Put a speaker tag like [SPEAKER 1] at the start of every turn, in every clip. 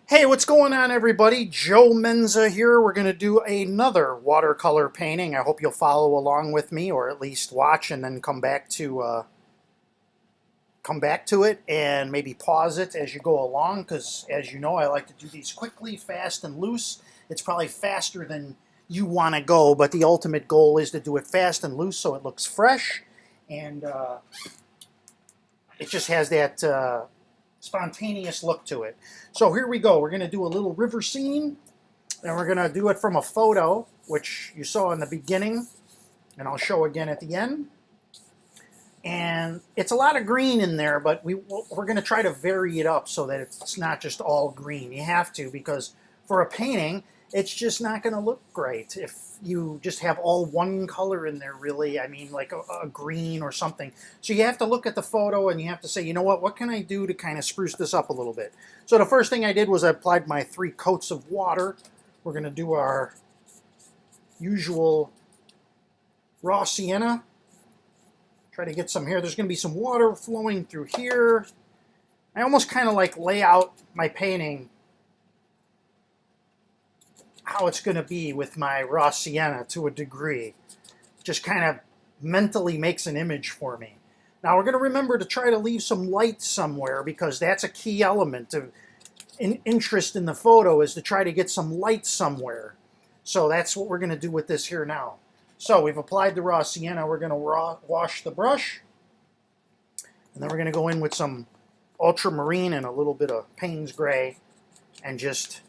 [SPEAKER 1] Hey, what's going on, everybody? Joe Menza here. We're going to do another watercolor painting. I hope you'll follow along with me, or at least watch and then come back to it and maybe pause it as you go along. Because as you know, I like to do these quickly, fast, and loose. It's probably faster than you want to go, but the ultimate goal is to do it fast and loose so it looks fresh, and it just has that spontaneous look to it. So here we go. We're going to do a little river scene, and we're going to do it from a photo, which you saw in the beginning, and I'll show again at the end. And it's a lot of green in there, but we're going to try to vary it up so that it's not just all green. You have to, because for a painting, it's just not going to look great if you just have all one color in there, really. I mean, like a green or something. So you have to look at the photo and you have to say, you know what can I do to kind of spruce this up a little bit? So the first thing I did was I applied my 3 coats of water. We're going to do our usual Raw Sienna. Try to get some here. There's going to be some water flowing through here. I almost kind of like lay out my painting how it's going to be with my Raw Sienna to a degree. Just kind of mentally makes an image for me. Now we're going to remember to try to leave some light somewhere, because that's a key element of interest in the photo, is to try to get some light somewhere. So that's what we're going to do with this here now. So we've applied the Raw Sienna. We're going to wash the brush, and then we're going to go in with some Ultramarine and a little bit of Payne's gray, and just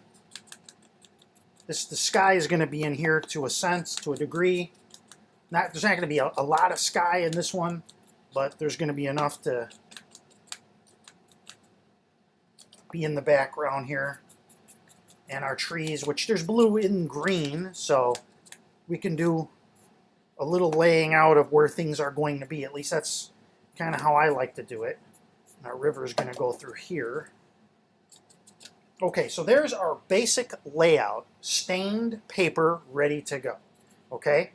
[SPEAKER 1] the sky is going to be in here to a sense, to a degree. There's not going to be a lot of sky in this one, but there's going to be enough to be in the background here. And our trees, which there's blue and green, so we can do a little laying out of where things are going to be. At least that's kind of how I like to do it. Our river is going to go through here. Okay, so there's our basic layout. Stained paper ready to go. Okay?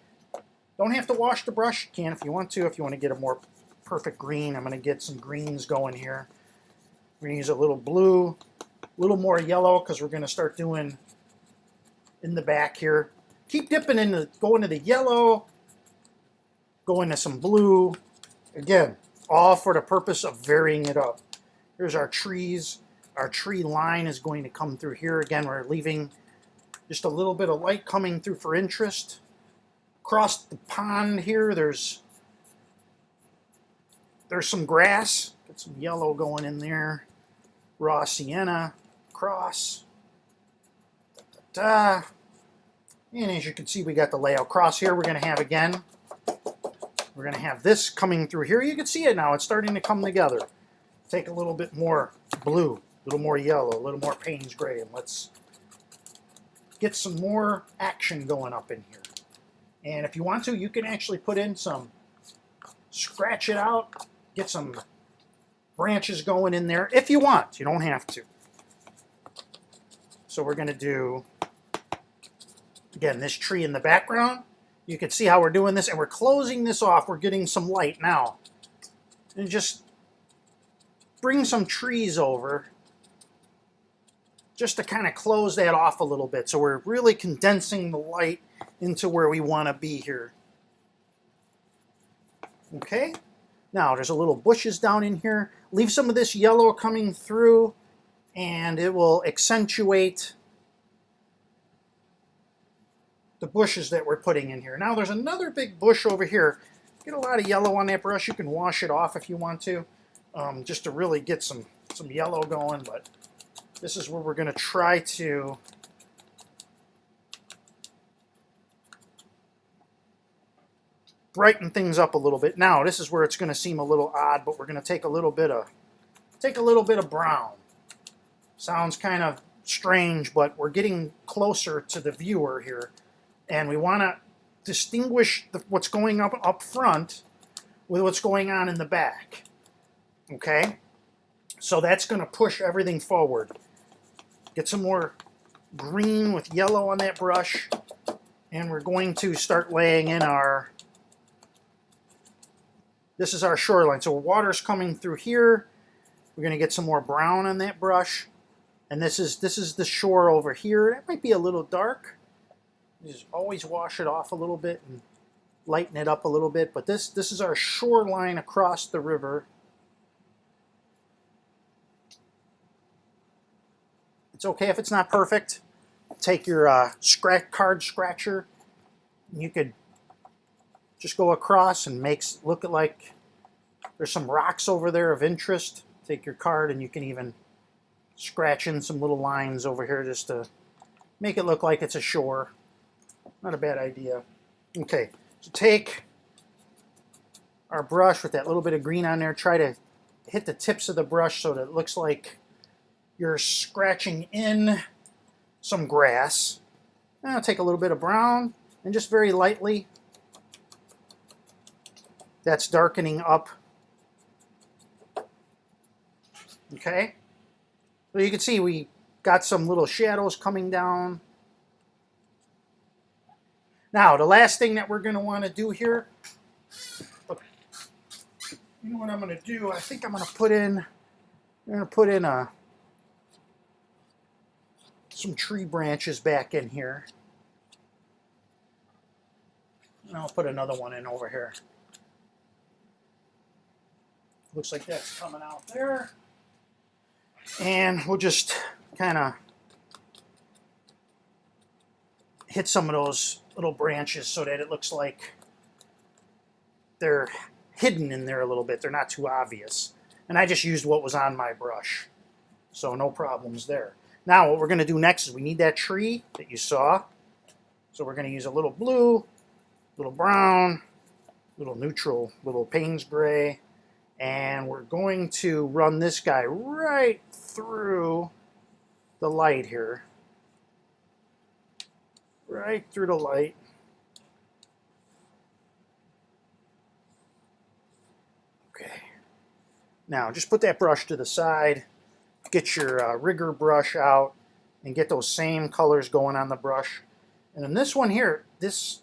[SPEAKER 1] Don't have to wash the brush. You can if you want to. If you want to get a more perfect green, I'm going to get some greens going here. We're going to use a little blue, a little more yellow, because we're going to start doing in the back here. Keep dipping into, go into the yellow, go into some blue. Again, all for the purpose of varying it up. Here's our trees. Our tree line is going to come through here. Again, we're leaving just a little bit of light coming through for interest. Across the pond here, there's some grass. Get some yellow going in there. Raw Sienna cross. And as you can see, we got the layout cross here. We're going to have again. We're going to have this coming through here. You can see it now. It's starting to come together. Take a little bit more blue, a little more yellow, a little more Payne's gray, and let's get some more action going up in here. And if you want to, you can actually put in some, scratch it out, get some branches going in there if you want. You don't have to. So we're going to do, again, this tree in the background. You can see how we're doing this, and we're closing this off. We're getting some light now. And just bring some trees over just to kind of close that off a little bit. So we're really condensing the light into where we want to be here. Okay? Now, there's a little bushes down in here. Leave some of this yellow coming through, and it will accentuate the bushes that we're putting in here. Now, there's another big bush over here. Get a lot of yellow on that brush. You can wash it off if you want to, just to really get some yellow going, but this is where we're going to try to brighten things up a little bit. Now, this is where it's going to seem a little odd, but we're going to take a little bit of brown. Sounds kind of strange, but we're getting closer to the viewer here, and we want to distinguish what's going up front with what's going on in the back. Okay? So that's going to push everything forward. Get some more green with yellow on that brush, and we're going to start laying in our, this is our shoreline. So water's coming through here. We're going to get some more brown on that brush, And this is the shore over here. It might be a little dark. Just always wash it off a little bit and lighten it up a little bit. But this is our shoreline across the river. It's okay if it's not perfect. Take your card scratcher. You could just go across and look like there's some rocks over there of interest. Take your card and you can even scratch in some little lines over here just to make it look like it's a shore. Not a bad idea. Okay, so take our brush with that little bit of green on there. Try to hit the tips of the brush so that it looks like you're scratching in some grass. And I'll take a little bit of brown and just very lightly. That's darkening up. Okay. So you can see we got some little shadows coming down. Now, the last thing that we're going to want to do here, you know what I'm going to do? I think I'm going to put in some tree branches back in here. And I'll put another one in over here. Looks like that's coming out there. And we'll just kind of hit some of those little branches so that it looks like they're hidden in there a little bit. They're not too obvious. And I just used what was on my brush. So no problems there. Now what we're going to do next is we need that tree that you saw. So we're going to use a little blue, a little brown, a little neutral, little Payne's gray. And we're going to run this guy right through the light here. Right through the light. Okay. Now just put that brush to the side. Get your rigger brush out and get those same colors going on the brush. And then this one here, these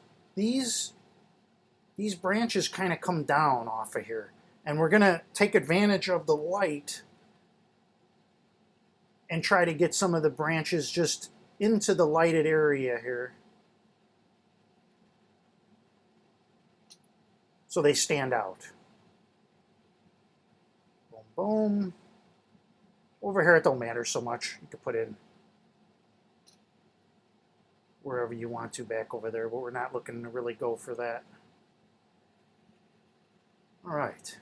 [SPEAKER 1] branches kind of come down off of here. And we're going to take advantage of the light and try to get some of the branches just into the lighted area here, so they stand out. Boom, boom. Over here it don't matter so much. You can put in wherever you want to back over there, but we're not looking to really go for that. All right.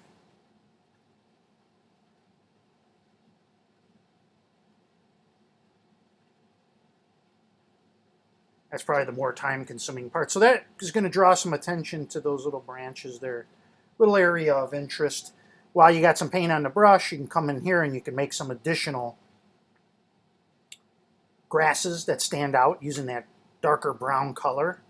[SPEAKER 1] That's probably the more time-consuming part. So that is going to draw some attention to those little branches there. Little area of interest. While you got some paint on the brush, you can come in here and you can make some additional grasses that stand out using that darker brown color.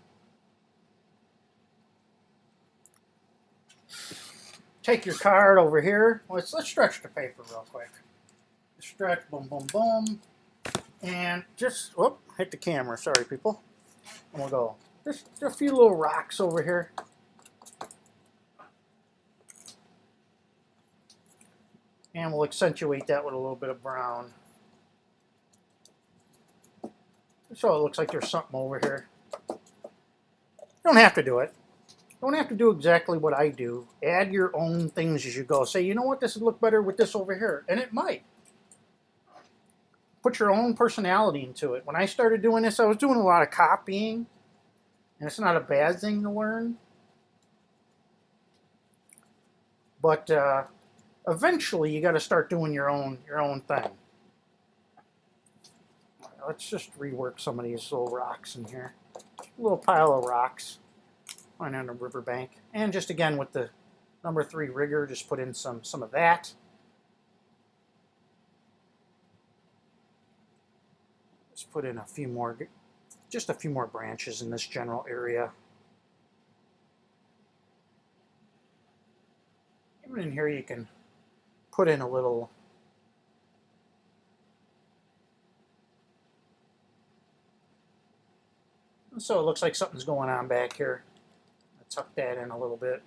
[SPEAKER 1] Take your card over here. Let's stretch the paper real quick. Stretch, boom, boom, boom. And just, whoop, hit the camera. Sorry, people. And we'll go just a few little rocks over here. And we'll accentuate that with a little bit of brown. So it looks like there's something over here. You don't have to do it. Don't have to do exactly what I do. Add your own things as you go. Say, you know what, this would look better with this over here. And it might. Put your own personality into it. When I started doing this, I was doing a lot of copying. And it's not a bad thing to learn. But eventually you got to start doing your own thing. Let's just rework some of these little rocks in here. A little pile of rocks on the riverbank. And just again with the number 3 rigger, just put in some of that. Just put in just a few more branches in this general area. Even in here you can put in a little so it looks like something's going on back here. I'll tuck that in a little bit.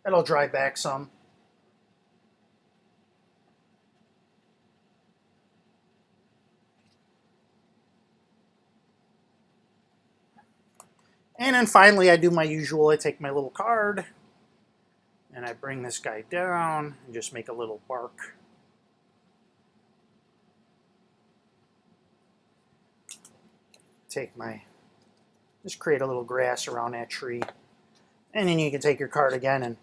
[SPEAKER 1] That'll dry back some. And then finally I do my usual. I take my little card and I bring this guy down and just make a little bark. Just create a little grass around that tree. And then you can take your card again and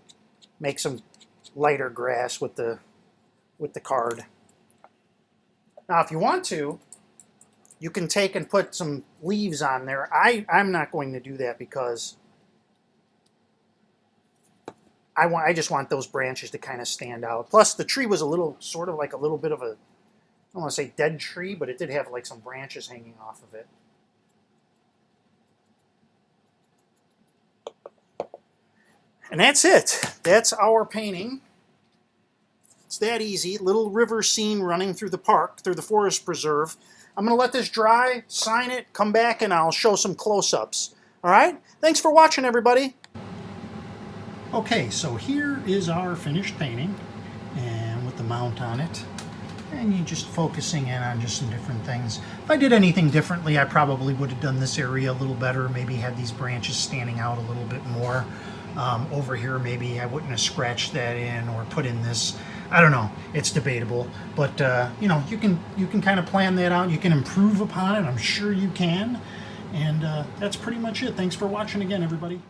[SPEAKER 1] make some lighter grass with the card. Now if you want to, you can take and put some leaves on there. I'm not going to do that because I just want those branches to kind of stand out. Plus the tree was a little, sort of like a little bit of a, I don't want to say dead tree, but it did have like some branches hanging off of it. And that's it. That's our painting. It's that easy. Little river scene running through the park, through the forest preserve. I'm going to let this dry, sign it, come back, and I'll show some close-ups. All right? Thanks for watching, everybody. Okay, so here is our finished painting, and with the mount on it. And you're just focusing in on just some different things. If I did anything differently, I probably would have done this area a little better. Maybe had these branches standing out a little bit more. Over here, maybe I wouldn't have scratched that in or put in this. I don't know. It's debatable, but you know, you can kind of plan that out. You can improve upon it. I'm sure you can. And that's pretty much it. Thanks for watching again, everybody.